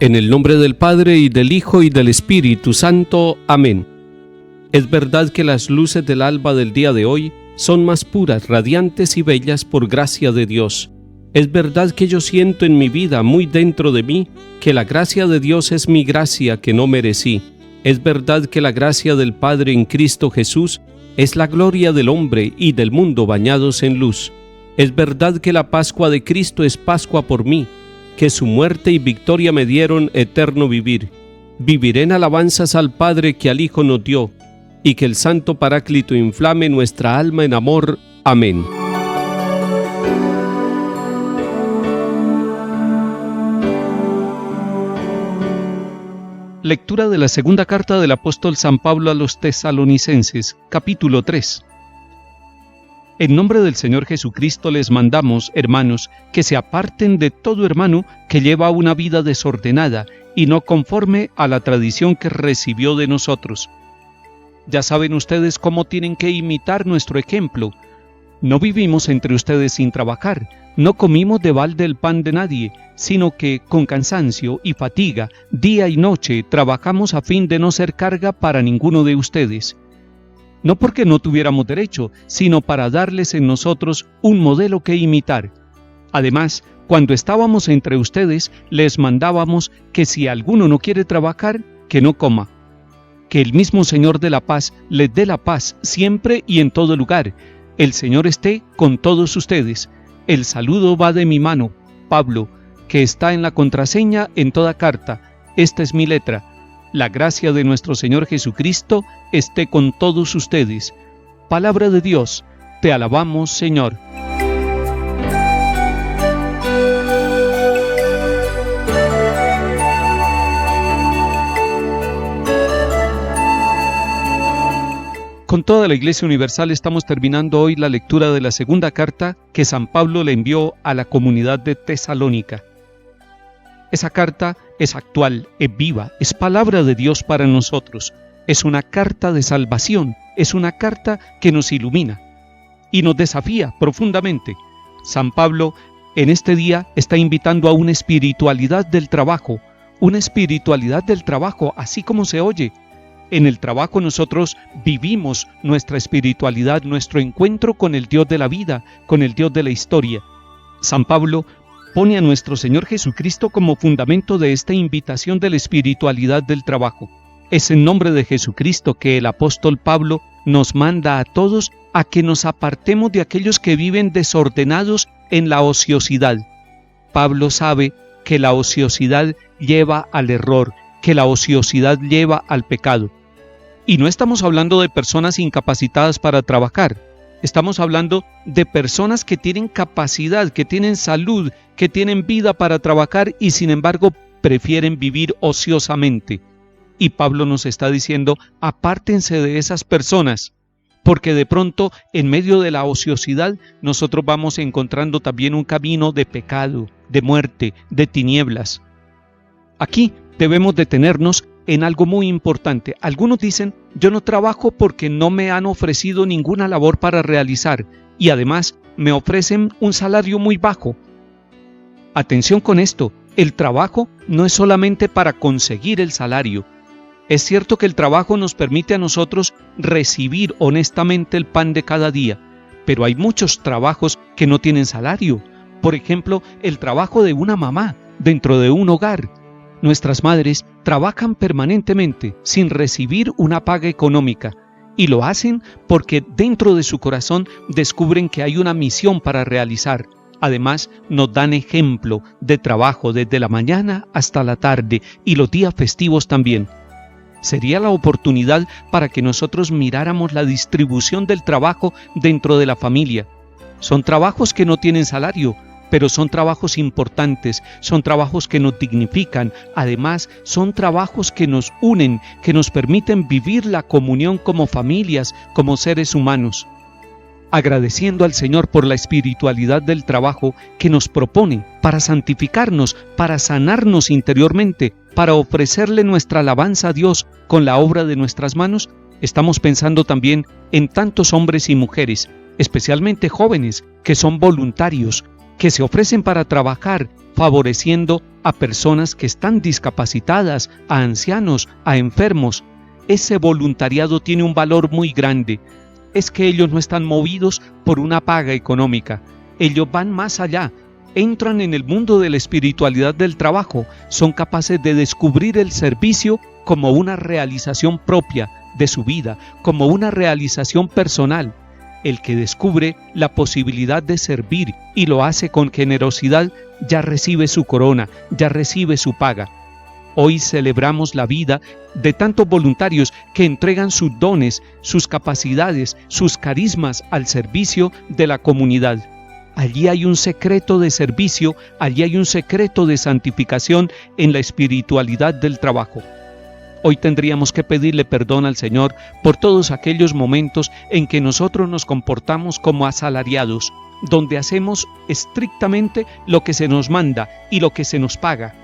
En el nombre del Padre, y del Hijo, y del Espíritu Santo. Amén. Es verdad que las luces del alba del día de hoy son más puras, radiantes y bellas por gracia de Dios. Es verdad que yo siento en mi vida, muy dentro de mí, que la gracia de Dios es mi gracia que no merecí. Es verdad que la gracia del Padre en Cristo Jesús es la gloria del hombre y del mundo bañados en luz. Es verdad que la Pascua de Cristo es Pascua por mí, que su muerte y victoria me dieron eterno vivir. Viviré en alabanzas al Padre que al Hijo nos dio, y que el Santo Paráclito inflame nuestra alma en amor. Amén. Lectura de la segunda carta del apóstol San Pablo a los Tesalonicenses, capítulo 3. En nombre del Señor Jesucristo les mandamos, hermanos, que se aparten de todo hermano que lleva una vida desordenada y no conforme a la tradición que recibió de nosotros. Ya saben ustedes cómo tienen que imitar nuestro ejemplo. No vivimos entre ustedes sin trabajar, no comimos de balde el pan de nadie, sino que con cansancio y fatiga, día y noche, trabajamos a fin de no ser carga para ninguno de ustedes. No porque no tuviéramos derecho, sino para darles en nosotros un modelo que imitar. Además, cuando estábamos entre ustedes, les mandábamos que si alguno no quiere trabajar, que no coma. Que el mismo Señor de la paz les dé la paz siempre y en todo lugar. El Señor esté con todos ustedes. El saludo va de mi mano, Pablo, que está en la contraseña en toda carta. Esta es mi letra. La gracia de nuestro Señor Jesucristo esté con todos ustedes. Palabra de Dios, te alabamos, Señor. Con toda la Iglesia Universal estamos terminando hoy la lectura de la segunda carta que San Pablo le envió a la comunidad de Tesalónica. Esa carta es actual, es viva, es palabra de Dios para nosotros. Es una carta de salvación, es una carta que nos ilumina y nos desafía profundamente. San Pablo en este día está invitando a una espiritualidad del trabajo, así como se oye. En el trabajo nosotros vivimos nuestra espiritualidad, nuestro encuentro con el Dios de la vida, con el Dios de la historia. San Pablo pone a nuestro Señor Jesucristo como fundamento de esta invitación de la espiritualidad del trabajo. Es en nombre de Jesucristo que el apóstol Pablo nos manda a todos a que nos apartemos de aquellos que viven desordenados en la ociosidad. Pablo sabe que la ociosidad lleva al error, que la ociosidad lleva al pecado. Y no estamos hablando de personas incapacitadas para trabajar. Estamos hablando de personas que tienen capacidad, que tienen salud, que tienen vida para trabajar y sin embargo prefieren vivir ociosamente. Y Pablo nos está diciendo, apártense de esas personas, porque de pronto en medio de la ociosidad nosotros vamos encontrando también un camino de pecado, de muerte, de tinieblas. Aquí debemos detenernos en algo muy importante. Algunos dicen, yo no trabajo porque no me han ofrecido ninguna labor para realizar y además me ofrecen un salario muy bajo. Atención con esto, el trabajo no es solamente para conseguir el salario. Es cierto que el trabajo nos permite a nosotros recibir honestamente el pan de cada día, pero hay muchos trabajos que no tienen salario. Por ejemplo, el trabajo de una mamá dentro de un hogar. Nuestras madres trabajan permanentemente sin recibir una paga económica y lo hacen porque dentro de su corazón descubren que hay una misión para realizar. Además, nos dan ejemplo de trabajo desde la mañana hasta la tarde y los días festivos también. Sería la oportunidad para que nosotros miráramos la distribución del trabajo dentro de la familia. Son trabajos que no tienen salario, pero son trabajos importantes, son trabajos que nos dignifican, además son trabajos que nos unen, que nos permiten vivir la comunión como familias, como seres humanos. Agradeciendo al Señor por la espiritualidad del trabajo que nos propone para santificarnos, para sanarnos interiormente, para ofrecerle nuestra alabanza a Dios con la obra de nuestras manos, estamos pensando también en tantos hombres y mujeres, especialmente jóvenes, que son voluntarios, que se ofrecen para trabajar, favoreciendo a personas que están discapacitadas, a ancianos, a enfermos. Ese voluntariado tiene un valor muy grande. Es que ellos no están movidos por una paga económica. Ellos van más allá. Entran en el mundo de la espiritualidad del trabajo. Son capaces de descubrir el servicio como una realización propia de su vida, como una realización personal. El que descubre la posibilidad de servir y lo hace con generosidad, ya recibe su corona, ya recibe su paga. Hoy celebramos la vida de tantos voluntarios que entregan sus dones, sus capacidades, sus carismas al servicio de la comunidad. Allí hay un secreto de servicio, allí hay un secreto de santificación en la espiritualidad del trabajo. Hoy tendríamos que pedirle perdón al Señor por todos aquellos momentos en que nosotros nos comportamos como asalariados, donde hacemos estrictamente lo que se nos manda y lo que se nos paga.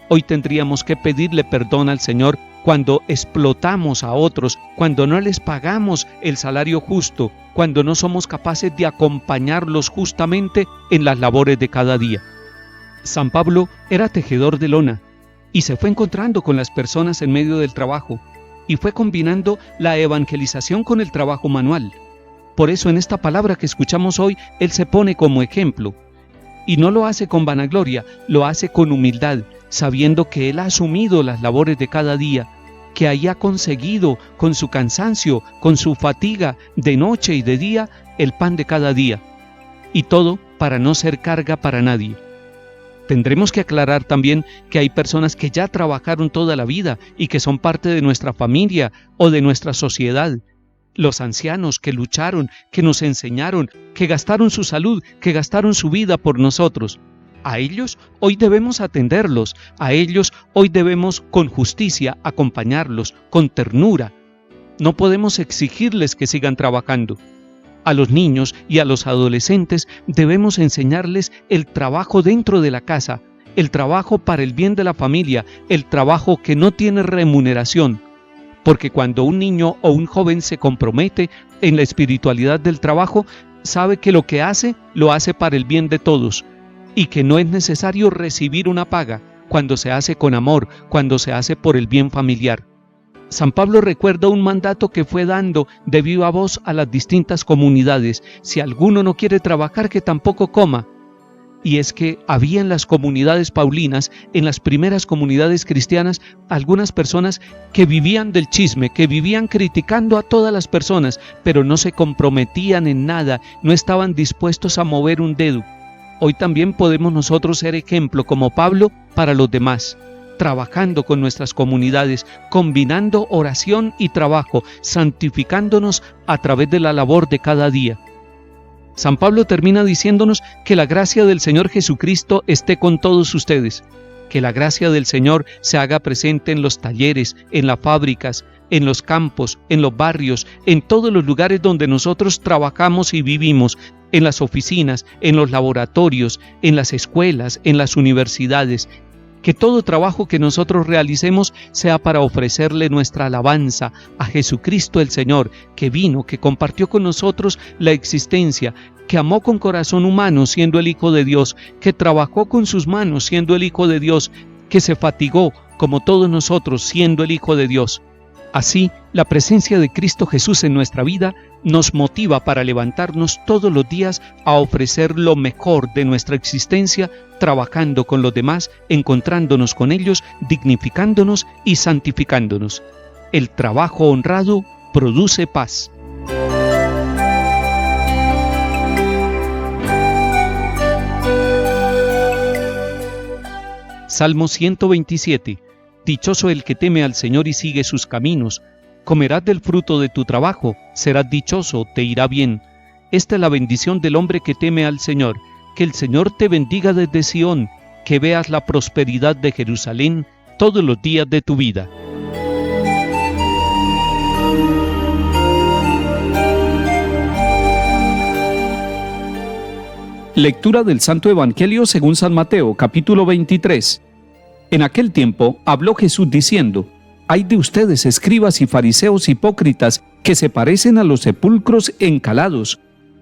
Hoy tendríamos que pedirle perdón al Señor cuando explotamos a otros, cuando no les pagamos el salario justo, cuando no somos capaces de acompañarlos justamente en las labores de cada día. San Pablo era tejedor de lona y se fue encontrando con las personas en medio del trabajo y fue combinando la evangelización con el trabajo manual. Por eso en esta palabra que escuchamos hoy, él se pone como ejemplo. Y no lo hace con vanagloria, lo hace con humildad, sabiendo que él ha asumido las labores de cada día, que ahí ha conseguido con su cansancio, con su fatiga de noche y de día, el pan de cada día. Y todo para no ser carga para nadie. Tendremos que aclarar también que hay personas que ya trabajaron toda la vida y que son parte de nuestra familia o de nuestra sociedad. Los ancianos que lucharon, que nos enseñaron, que gastaron su salud, que gastaron su vida por nosotros. A ellos hoy debemos atenderlos, a ellos hoy debemos con justicia acompañarlos, con ternura. No podemos exigirles que sigan trabajando. A los niños y a los adolescentes debemos enseñarles el trabajo dentro de la casa, el trabajo para el bien de la familia, el trabajo que no tiene remuneración. Porque cuando un niño o un joven se compromete en la espiritualidad del trabajo, sabe que lo que hace, lo hace para el bien de todos y que no es necesario recibir una paga cuando se hace con amor, cuando se hace por el bien familiar. San Pablo recuerda un mandato que fue dando de viva voz a las distintas comunidades: si alguno no quiere trabajar, que tampoco coma. Y es que había en las comunidades paulinas, en las primeras comunidades cristianas, algunas personas que vivían del chisme, que vivían criticando a todas las personas, pero no se comprometían en nada, no estaban dispuestos a mover un dedo. Hoy también podemos nosotros ser ejemplo como Pablo para los demás, trabajando con nuestras comunidades, combinando oración y trabajo, santificándonos a través de la labor de cada día. San Pablo termina diciéndonos que la gracia del Señor Jesucristo esté con todos ustedes, que la gracia del Señor se haga presente en los talleres, en las fábricas, en los campos, en los barrios, en todos los lugares donde nosotros trabajamos y vivimos, en las oficinas, en los laboratorios, en las escuelas, en las universidades. Que todo trabajo que nosotros realicemos sea para ofrecerle nuestra alabanza a Jesucristo el Señor, que vino, que compartió con nosotros la existencia, que amó con corazón humano siendo el Hijo de Dios, que trabajó con sus manos siendo el Hijo de Dios, que se fatigó como todos nosotros siendo el Hijo de Dios. Así, la presencia de Cristo Jesús en nuestra vida nos motiva para levantarnos todos los días a ofrecer lo mejor de nuestra existencia, trabajando con los demás, encontrándonos con ellos, dignificándonos y santificándonos. El trabajo honrado produce paz. Salmo 127. Dichoso el que teme al Señor y sigue sus caminos. Comerás del fruto de tu trabajo, serás dichoso, te irá bien. Esta es la bendición del hombre que teme al Señor. Que el Señor te bendiga desde Sión, que veas la prosperidad de Jerusalén todos los días de tu vida. Lectura del Santo Evangelio según San Mateo, capítulo 23. En aquel tiempo habló Jesús diciendo: «Ay de ustedes, escribas y fariseos hipócritas, que se parecen a los sepulcros encalados.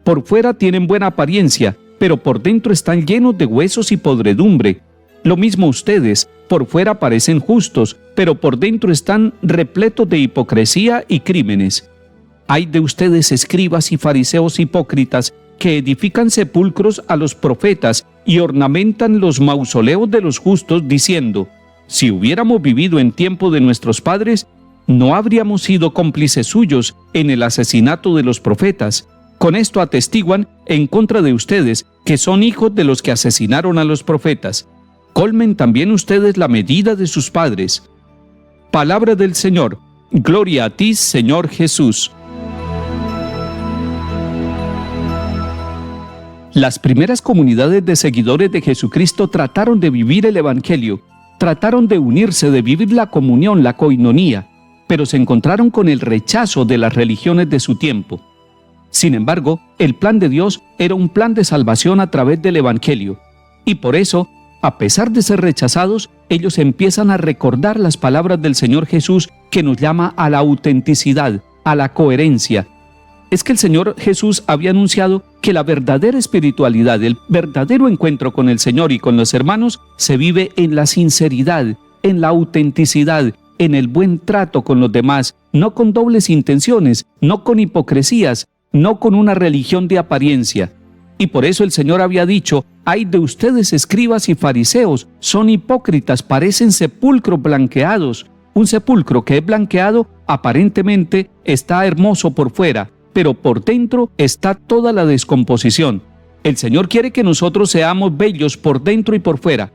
Por fuera tienen buena apariencia, pero por dentro están llenos de huesos y podredumbre. Lo mismo ustedes, por fuera parecen justos, pero por dentro están repletos de hipocresía y crímenes. Ay de ustedes, escribas y fariseos hipócritas, que edifican sepulcros a los profetas y ornamentan los mausoleos de los justos, diciendo: si hubiéramos vivido en tiempo de nuestros padres, no habríamos sido cómplices suyos en el asesinato de los profetas. Con esto atestiguan en contra de ustedes, que son hijos de los que asesinaron a los profetas. Colmen también ustedes la medida de sus padres. Palabra del Señor. Gloria a ti, Señor Jesús. Las primeras comunidades de seguidores de Jesucristo trataron de vivir el Evangelio, trataron de unirse, de vivir la comunión, la coinonía, pero se encontraron con el rechazo de las religiones de su tiempo. Sin embargo, el plan de Dios era un plan de salvación a través del Evangelio, y por eso, a pesar de ser rechazados, ellos empiezan a recordar las palabras del Señor Jesús, que nos llama a la autenticidad, a la coherencia. Es que el Señor Jesús había anunciado que la verdadera espiritualidad, el verdadero encuentro con el Señor y con los hermanos, se vive en la sinceridad, en la autenticidad, en el buen trato con los demás, no con dobles intenciones, no con hipocresías, no con una religión de apariencia. Y por eso el Señor había dicho: ay de ustedes, escribas y fariseos, son hipócritas, parecen sepulcros blanqueados. Un sepulcro que es blanqueado aparentemente está hermoso por fuera, pero por dentro está toda la descomposición. El Señor quiere que nosotros seamos bellos por dentro y por fuera.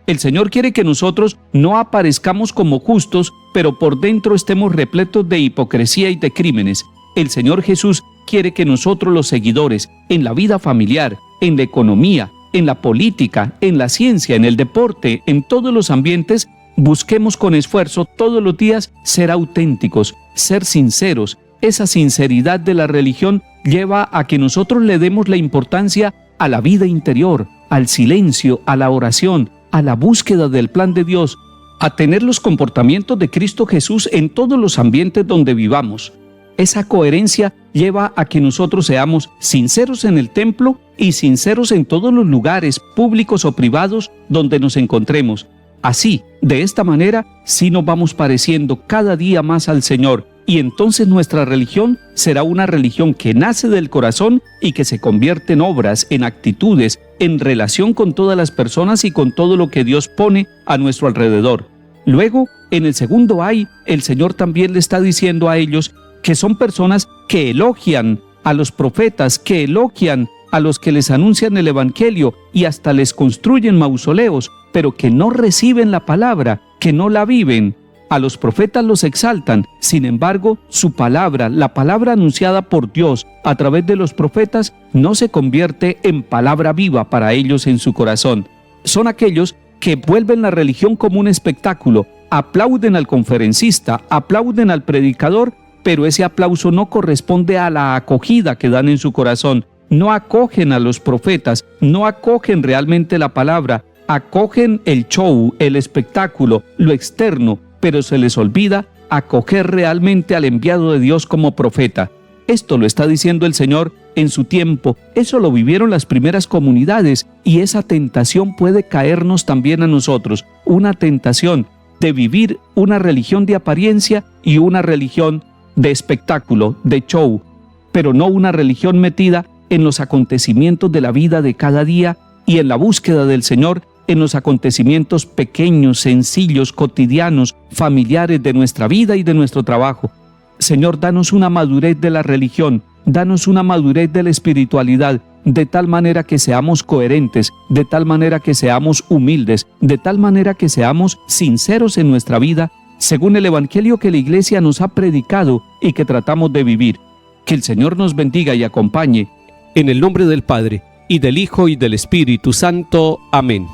El Señor quiere que nosotros no aparezcamos como justos, pero por dentro estemos repletos de hipocresía y de crímenes. El Señor Jesús quiere que nosotros, los seguidores, en la vida familiar, en la economía, en la política, en la ciencia, en el deporte, en todos los ambientes, busquemos con esfuerzo todos los días ser auténticos, ser sinceros. Esa sinceridad de la religión lleva a que nosotros le demos la importancia a la vida interior, al silencio, a la oración, a la búsqueda del plan de Dios, a tener los comportamientos de Cristo Jesús en todos los ambientes donde vivamos. Esa coherencia lleva a que nosotros seamos sinceros en el templo y sinceros en todos los lugares, públicos o privados, donde nos encontremos. Así, de esta manera, sí nos vamos pareciendo cada día más al Señor, y entonces nuestra religión será una religión que nace del corazón y que se convierte en obras, en actitudes, en relación con todas las personas y con todo lo que Dios pone a nuestro alrededor. Luego, en el segundo ay, el Señor también le está diciendo a ellos que son personas que elogian a los profetas, que elogian a los que les anuncian el Evangelio y hasta les construyen mausoleos, pero que no reciben la palabra, que no la viven. A los profetas los exaltan, sin embargo, su palabra, la palabra anunciada por Dios a través de los profetas, no se convierte en palabra viva para ellos en su corazón. Son aquellos que vuelven la religión como un espectáculo, aplauden al conferencista, aplauden al predicador, pero ese aplauso no corresponde a la acogida que dan en su corazón. No acogen a los profetas, no acogen realmente la palabra, acogen el show, el espectáculo, lo externo, pero se les olvida acoger realmente al enviado de Dios como profeta. Esto lo está diciendo el Señor en su tiempo. Eso lo vivieron las primeras comunidades y esa tentación puede caernos también a nosotros. Una tentación de vivir una religión de apariencia y una religión de espectáculo, de show, pero no una religión metida en los acontecimientos de la vida de cada día y en la búsqueda del Señor, en los acontecimientos pequeños, sencillos, cotidianos, familiares de nuestra vida y de nuestro trabajo. Señor, danos una madurez de la religión, danos una madurez de la espiritualidad, de tal manera que seamos coherentes, de tal manera que seamos humildes, de tal manera que seamos sinceros en nuestra vida, según el Evangelio que la Iglesia nos ha predicado y que tratamos de vivir. Que el Señor nos bendiga y acompañe. En el nombre del Padre, y del Hijo, y del Espíritu Santo. Amén.